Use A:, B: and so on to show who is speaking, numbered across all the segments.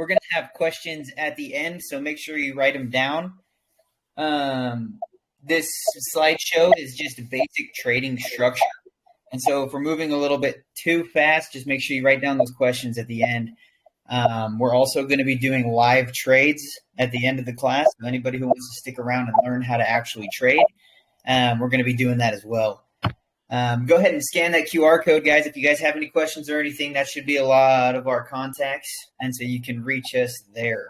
A: we're going to have questions at the end, so make sure you write them down. This slideshow is just a basic trading structure. And so if we're moving a little bit too fast, just make sure you write down those questions at the end. We're also going to be doing live trades at the end of the class. So anybody who wants to stick around and learn how to actually trade, we're going to be doing that as well. Go ahead and scan that QR code, guys. If you guys have any questions or anything, that should be a lot of our contacts, and so you can reach us there.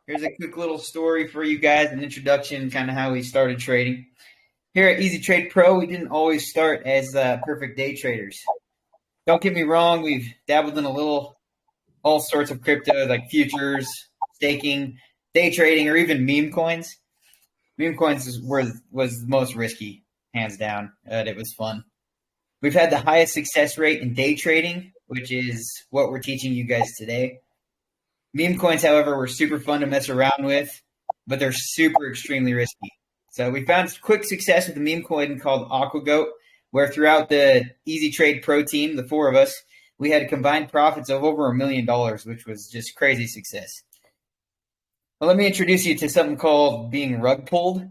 A: Here's a quick little story for you guys, an introduction, kind of how we started trading. Here at Easy Trade Pro, we didn't always start as perfect day traders. Don't get me wrong, we've dabbled in all sorts of crypto, like futures, staking, day trading, or even meme coins. Meme coins was the most risky, hands down, but it was fun. We've had the highest success rate in day trading, which is what we're teaching you guys today. Meme coins, however, were super fun to mess around with, but they're super extremely risky. So we found quick success with a meme coin called AquaGoat, where throughout the Easy Trade Pro team, the four of us, we had combined profits of over $1 million, which was just crazy success. Well, let me introduce you to something called being rug pulled.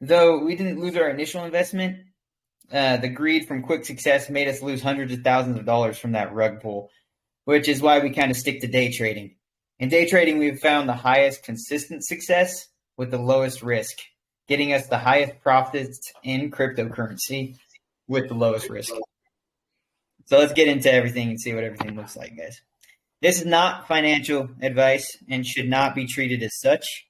A: Though we didn't lose our initial investment, the greed from quick success made us lose hundreds of thousands of dollars from that rug pull, which is why we kind of stick to day trading. In day trading, we've found the highest consistent success with the lowest risk, getting us the highest profits in cryptocurrency with the lowest risk. So let's get into everything and see what everything looks like, guys. This is not financial advice and should not be treated as such.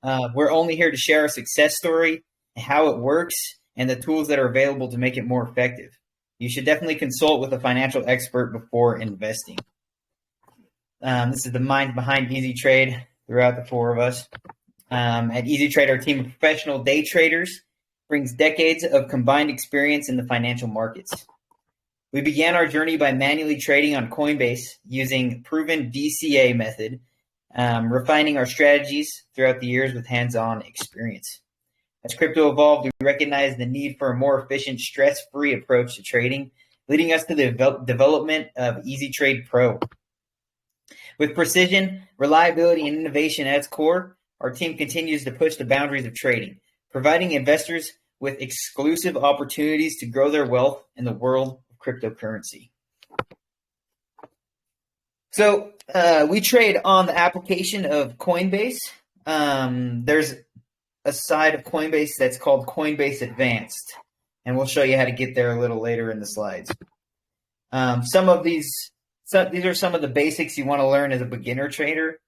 A: We're only here to share our success story, how it works, and the tools that are available to make it more effective. You should definitely consult with a financial expert before investing. This is the mind behind Easy Trade throughout the four of us. At Easy Trade, our team of professional day traders brings decades of combined experience in the financial markets. We began our journey by manually trading on Coinbase using proven DCA method, refining our strategies throughout the years with hands-on experience. As crypto evolved, we recognized the need for a more efficient, stress-free approach to trading, leading us to the development of Easy Trade Pro. With precision, reliability, and innovation at its core, our team continues to push the boundaries of trading, providing investors with exclusive opportunities to grow their wealth in the world of cryptocurrency. So we trade on the application of Coinbase. There's a side of Coinbase that's called Coinbase Advanced, and we'll show you how to get there a little later in the slides. These are some of the basics you want to learn as a beginner trader.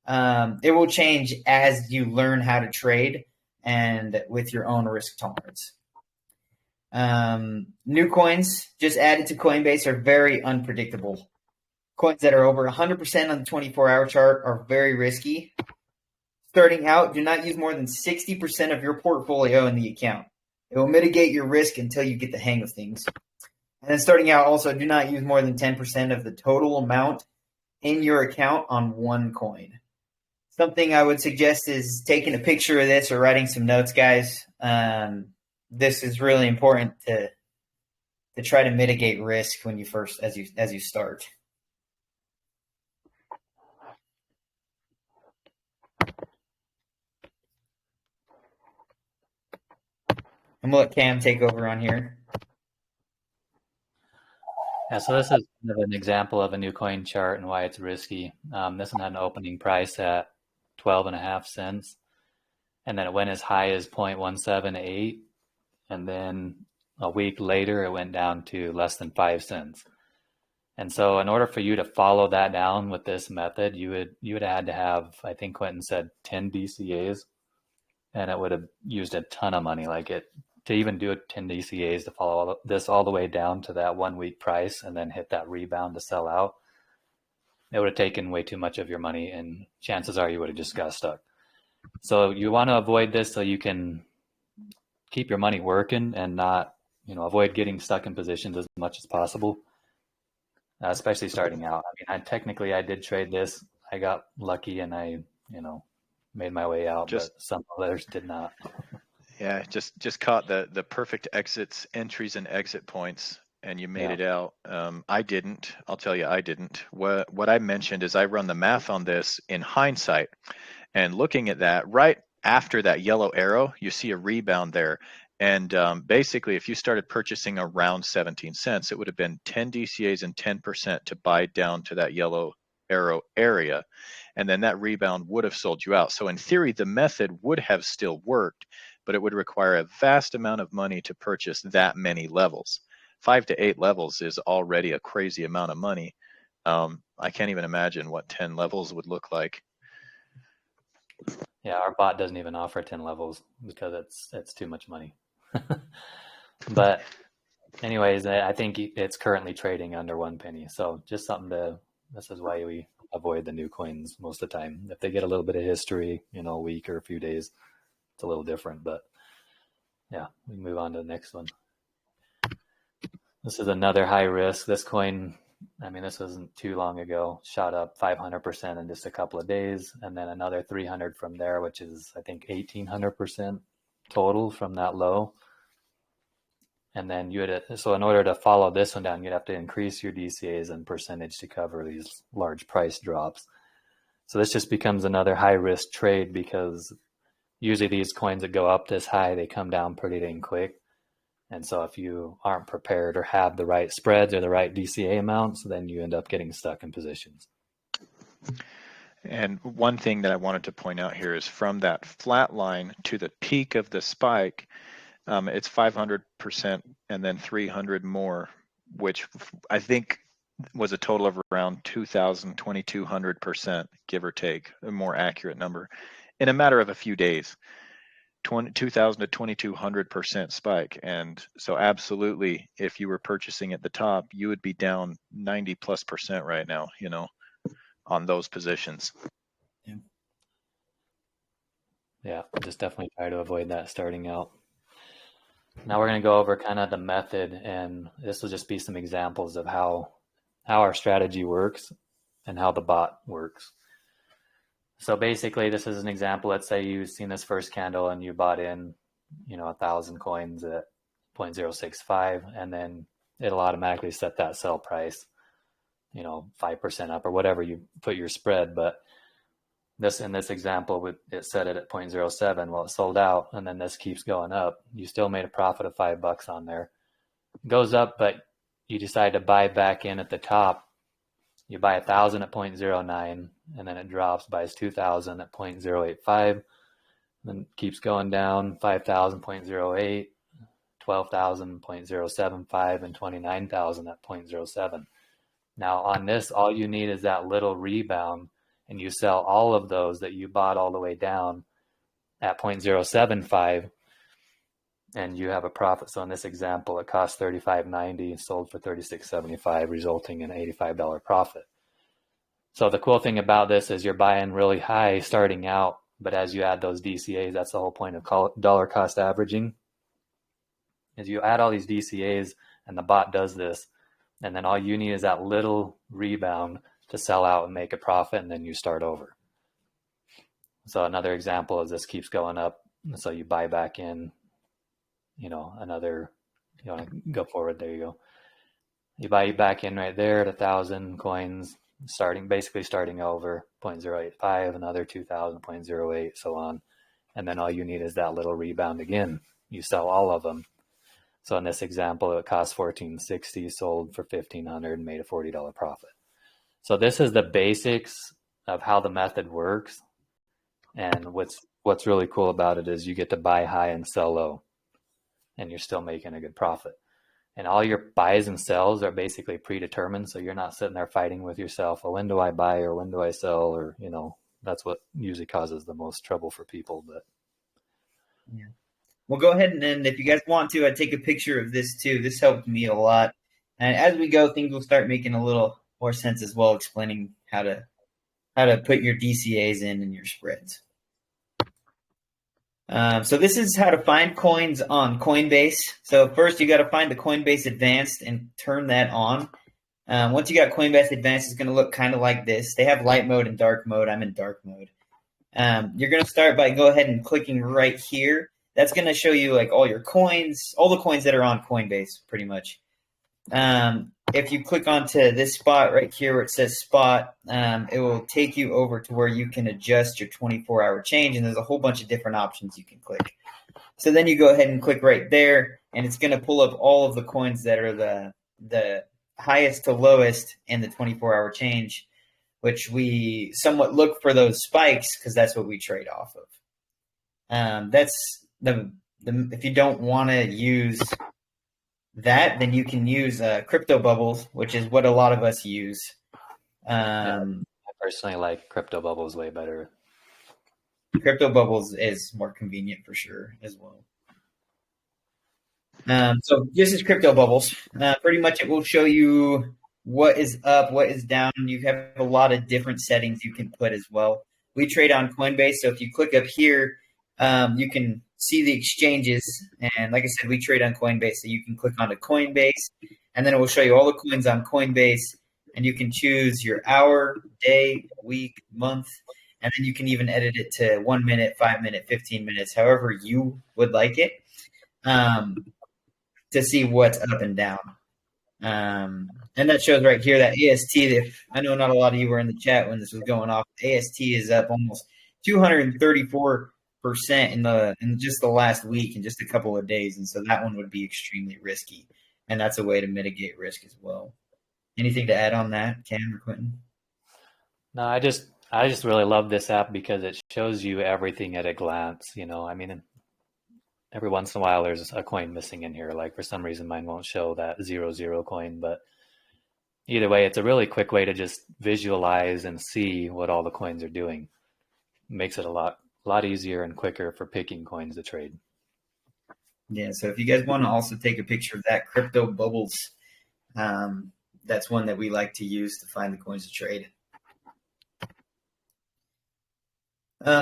A: It will change as you learn how to trade and with your own risk tolerance. New coins just added to Coinbase are very unpredictable. Coins that are over 100% on the 24-hour chart are very risky. Starting out, do not use more than 60% of your portfolio in the account. It will mitigate your risk until you get the hang of things. And then starting out, also, do not use more than 10% of the total amount in your account on one coin. Something I would suggest is taking a picture of this or writing some notes, guys. This is really important to try to mitigate risk when you as you start. I'm going to let Cam take over on here.
B: Yeah, so this is kind of an example of a new coin chart and why it's risky. This one had an opening price at 12.5 cents, and then it went as high as 0.178, and then a week later it went down to less than 5 cents. And so in order for you to follow that down with this method, you would have had to have, I think Quentin said, 10 DCAs, and it would have used a ton of money. To even do 10 DCAs to follow this all the way down to that 1 week price and then hit that rebound to sell out, it would have taken way too much of your money, and chances are you would have just got stuck. So you want to avoid this so you can keep your money working and not, avoid getting stuck in positions as much as possible, especially starting out. I mean, I did trade this. I got lucky and I, made my way out, but some others did not.
C: Yeah, just caught the perfect entries and exit points, and you made it out. I didn't. I'll tell you, I didn't. What I mentioned is I run the math on this in hindsight, and looking at that right after that yellow arrow, you see a rebound there. And basically, if you started purchasing around 17 cents, it would have been 10 DCAs and 10% to buy down to that yellow arrow area. And then that rebound would have sold you out. So in theory, the method would have still worked, but it would require a vast amount of money to purchase that many levels. 5 to 8 levels is already a crazy amount of money. I can't even imagine what 10 levels would look like.
B: Yeah, our bot doesn't even offer 10 levels because it's too much money. But anyways, I think it's currently trading under 1 penny. So just something this is why we avoid the new coins most of the time. If they get a little bit of history, a week or a few days, it's a little different. But yeah, we move on to the next one. This is another high risk. This coin, this wasn't too long ago, shot up 500% in just a couple of days, and then another 300 from there, which is, I think, 1,800% total from that low. And then so in order to follow this one down, you'd have to increase your DCAs and percentage to cover these large price drops. So this just becomes another high risk trade, because usually these coins that go up this high, they come down pretty dang quick. And so if you aren't prepared or have the right spreads or the right DCA amounts, then you end up getting stuck in positions.
C: And one thing that I wanted to point out here is from that flat line to the peak of the spike, it's 500% and then 300 more, which I think was a total of around 2,000, 2,200%, give or take, a more accurate number, in a matter of a few days. 2,000 to 2,200% spike. And so absolutely, if you were purchasing at the top, you would be down 90+% right now, on those positions.
B: Yeah, just definitely try to avoid that starting out. Now we're going to go over kind of the method, and this will just be some examples of how our strategy works and how the bot works. So basically, this is an example. Let's say you've seen this first candle and you bought in, 1,000 coins at 0.065, and then it'll automatically set that sell price, 5% up or whatever you put your spread. But in this example, it set it at 0.07. Well, it sold out, and then this keeps going up. You still made a profit of $5 on there. It goes up, but you decide to buy back in at the top. You buy 1,000 at 0.09, and then it drops, buys 2,000 at 0.085, then keeps going down, 5,000, 0.08, 12,000, 0.075, and 29,000 at 0.07. Now on this, all you need is that little rebound, and you sell all of those that you bought all the way down at 0.075, and you have a profit. So in this example, it cost $35.90, sold for $36.75, resulting in an $85 profit. So the cool thing about this is you're buying really high starting out, but as you add those DCAs, that's the whole point of dollar cost averaging, is you add all these DCAs, and the bot does this, and then all you need is that little rebound to sell out and make a profit, and then you start over. So another example is this keeps going up, so you buy back in, you want to go forward, there you go. You buy back in right there at 1,000 coins, basically starting over, 0.085, another 2,000, 0.08, so on. And then all you need is that little rebound again. You sell all of them. So in this example, it cost $14.60, sold for $1,500, and made a $40 profit. So this is the basics of how the method works. And what's really cool about it is you get to buy high and sell low, and you're still making a good profit. And all your buys and sells are basically predetermined, so you're not sitting there fighting with yourself, well, when do I buy or when do I sell? Or, that's what usually causes the most trouble for people. But
A: yeah. Well, go ahead, and then if you guys want to, I'd take a picture of this too. This helped me a lot. And as we go, things will start making a little more sense as well, explaining how to put your DCAs in and your spreads. So this is how to find coins on Coinbase. So first you got to find the Coinbase Advanced and turn that on. Once you got Coinbase Advanced, it's going to look kind of like this. They have light mode and dark mode. I'm in dark mode. You're going to start by go ahead and clicking right here. That's going to show you like all your coins, all the coins that are on Coinbase pretty much. if you click onto this spot right here where it says spot, it will take you over to where you can adjust your 24-hour change, and there's a whole bunch of different options you can click. So then you go ahead and click right there, and it's going to pull up all of the coins that are the highest to lowest in the 24-hour change, which we somewhat look for those spikes because that's what we trade off of. That's the if you don't want to use that, then you can use crypto bubbles, which is what a lot of us use.
B: I personally like crypto bubbles way better.
A: Crypto bubbles is more convenient for sure as well. So this is crypto bubbles. Pretty much it will show you what is up, what is down. You have a lot of different settings you can put as well. We trade on Coinbase, so if you click up here, you can see the exchanges. And like I said, we trade on Coinbase, so you can click onto Coinbase, and then it will show you all the coins on Coinbase, and you can choose your hour, day, week, month, and then you can even edit it to 1 minute, 5 minute, 15 minutes, however you would like it, to see what's up and down. And that shows right here that AST, I know not a lot of you were in the chat when this was going off. AST is up almost 234% in just the last week, in just a couple of days. And so that one would be extremely risky. And that's a way to mitigate risk as well. Anything to add on that, Cam or Quentin?
B: No, I just really love this app because it shows you everything at a glance. I mean, every once in a while there's a coin missing in here. Like for some reason mine won't show that 00 coin, but either way, it's a really quick way to just visualize and see what all the coins are doing. It makes it a lot easier and quicker for picking coins to trade.
A: Yeah, so if you guys want to also take a picture of that crypto bubbles, that's one that we like to use to find the coins to trade.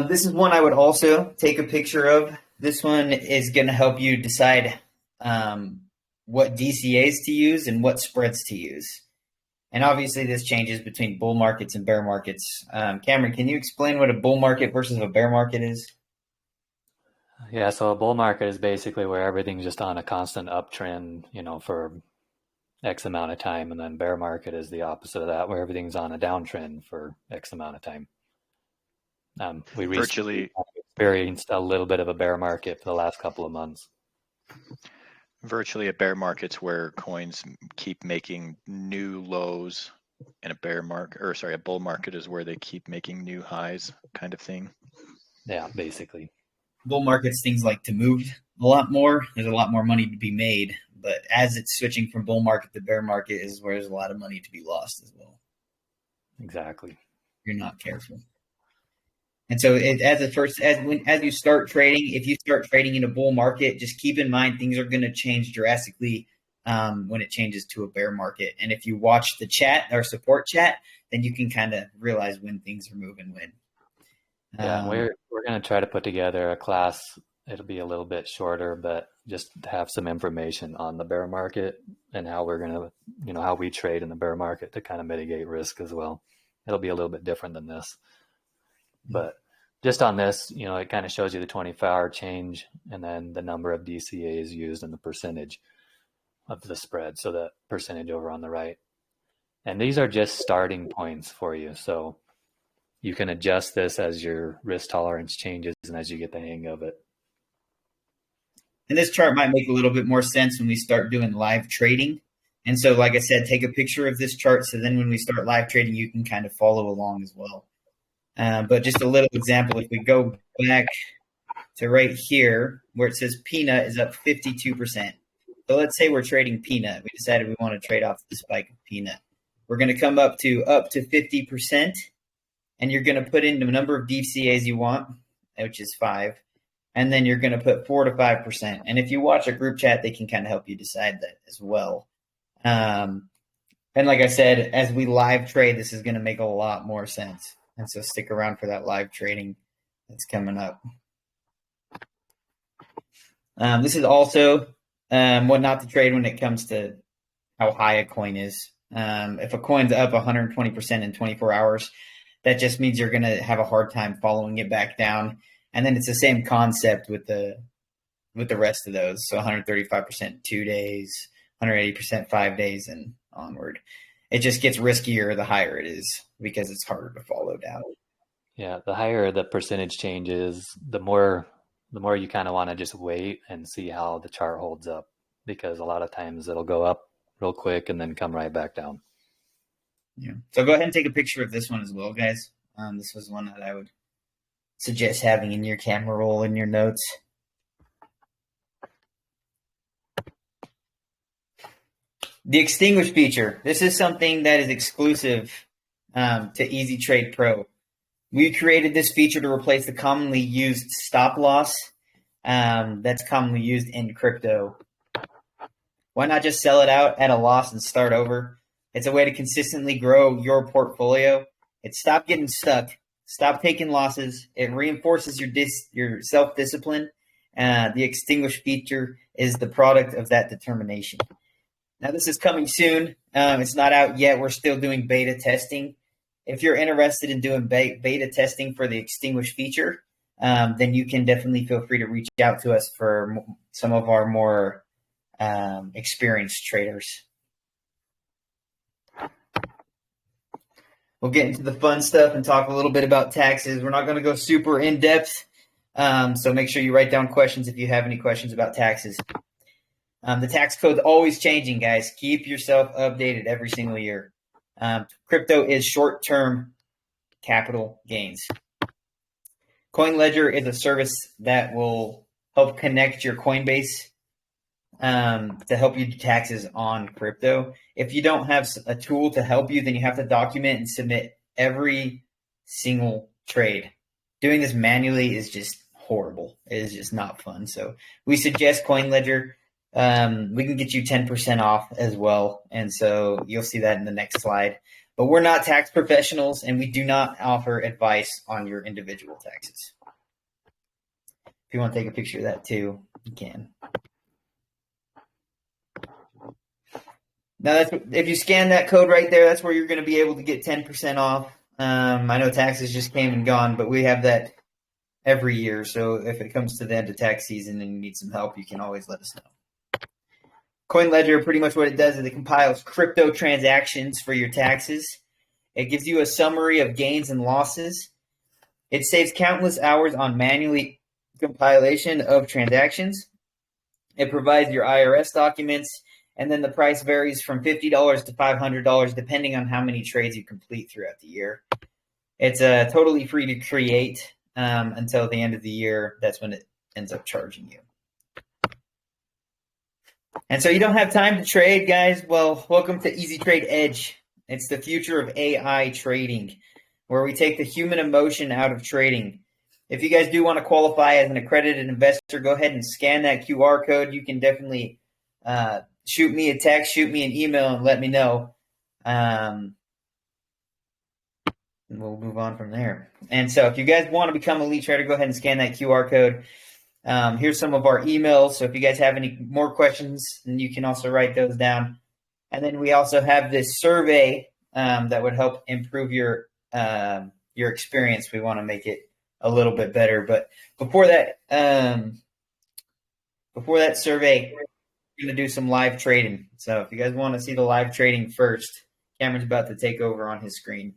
A: This is one I would also take a picture of. This one is going to help you decide what DCAs to use and what spreads to use. And obviously this changes between bull markets and bear markets. Cameron, can you explain what a bull market versus a bear market is?
B: Yeah, so a bull market is basically where everything's just on a constant uptrend, for X amount of time. And then bear market is the opposite of that, where everything's on a downtrend for X amount of time. We recently experienced a little bit of a bear market for the last couple of months.
C: Virtually a bear market's where coins keep making new lows, and a bull market is where they keep making new highs, kind of thing.
B: Yeah, basically.
A: Bull markets, things like to move a lot more. There's a lot more money to be made, but as it's switching from bull market to bear market is where there's a lot of money to be lost as well.
B: Exactly.
A: If you're not careful. And so as you start trading, if you start trading in a bull market, just keep in mind things are going to change drastically when it changes to a bear market. And if you watch the chat, our support chat, then you can kind of realize when things are moving when.
B: Yeah, we're going to try to put together a class. It'll be a little bit shorter, but just to have some information on the bear market and how we're going to, how we trade in the bear market to kind of mitigate risk as well. It'll be a little bit different than this. But just on this, it kind of shows you the 24-hour change and then the number of DCAs used and the percentage of the spread. So the percentage over on the right. And these are just starting points for you. So you can adjust this as your risk tolerance changes and as you get the hang of it.
A: And this chart might make a little bit more sense when we start doing live trading. And so, like I said, take a picture of this chart. So then when we start live trading, you can kind of follow along as well. But just a little example, if we go back to right here where it says peanut is up 52%. So let's say we're trading peanut. We decided we want to trade off the spike of peanut. We're going to come up to 50%, and you're going to put in the number of DCAs you want, which is 5, and then you're going to put 4 to 5%. And if you watch a group chat, they can kind of help you decide that as well. And like I said, as we live trade, this is going to make a lot more sense. And so stick around for that live trading that's coming up. This is also what not to trade when it comes to how high a coin is. If a coin's up 120% in 24 hours, that just means you're going to have a hard time following it back down. And then it's the same concept with the rest of those. So 135% 2 days, 180% 5 days and onward. It just gets riskier the higher it is because it's harder to follow down.
B: Yeah, the higher the percentage changes, the more you kind of want to just wait and see how the chart holds up, because a lot of times it'll go up real quick and then come right back down.
A: Yeah. So go ahead and take a picture of this one as well, guys. This was one that I would suggest having in your camera roll in your notes. The extinguish feature. This is something that is exclusive to Easy Trade Pro. We created this feature to replace the commonly used stop loss that's commonly used in crypto. Why not just sell it out at a loss and start over? It's a way to consistently grow your portfolio. It stop getting stuck. Stop taking losses. It reinforces your self-discipline. The extinguish feature is the product of that determination. Now, this is coming soon. It's not out yet. We're still doing beta testing. If you're interested in doing beta testing for the extinguish feature, then you can definitely feel free to reach out to us for some of our more experienced traders. We'll get into the fun stuff and talk a little bit about taxes. We're not going to go super in depth, so make sure you write down questions if you have any questions about taxes. The tax code's always changing, guys. Keep yourself updated every single year. Crypto is short-term capital gains. CoinLedger is a service that will help connect your Coinbase to help you do taxes on crypto. If you don't have a tool to help you, then you have to document and submit every single trade. Doing this manually is just horrible. It is just not fun. So we suggest CoinLedger. We can get you 10% off as well. And so you'll see that in the next slide. But we're not tax professionals, and we do not offer advice on your individual taxes. If you want to take a picture of that too, you can. Now, if you scan that code right there, that's where you're going to be able to get 10% off. I know taxes just came and gone, but we have that every year. So if it comes to the end of tax season and you need some help, you can always let us know. CoinLedger, pretty much what it does is it compiles crypto transactions for your taxes. It gives you a summary of gains and losses. It saves countless hours on manually compilation of transactions. It provides your IRS documents, and then the price varies from $50 to $500 depending on how many trades you complete throughout the year. It's totally free to create until the end of the year. That's when it ends up charging you. And so you don't have time to trade, guys? Well, welcome to Easy Trade Edge. It's the future of AI trading, where we take the human emotion out of trading. If you guys do want to qualify as an accredited investor, go ahead and scan that QR code. You can definitely shoot me a text, shoot me an email, and let me know. And we'll move on from there. And so if you guys want to become a lead trader, go ahead and scan that QR code. Here's some of our emails. So if you guys have any more questions, then you can also write those down. And then we also have this survey that would help improve your experience. We want to make it a little bit better. But before that survey, we're going to do some live trading. So if you guys want to see the live trading first, Cameron's about to take over on his screen.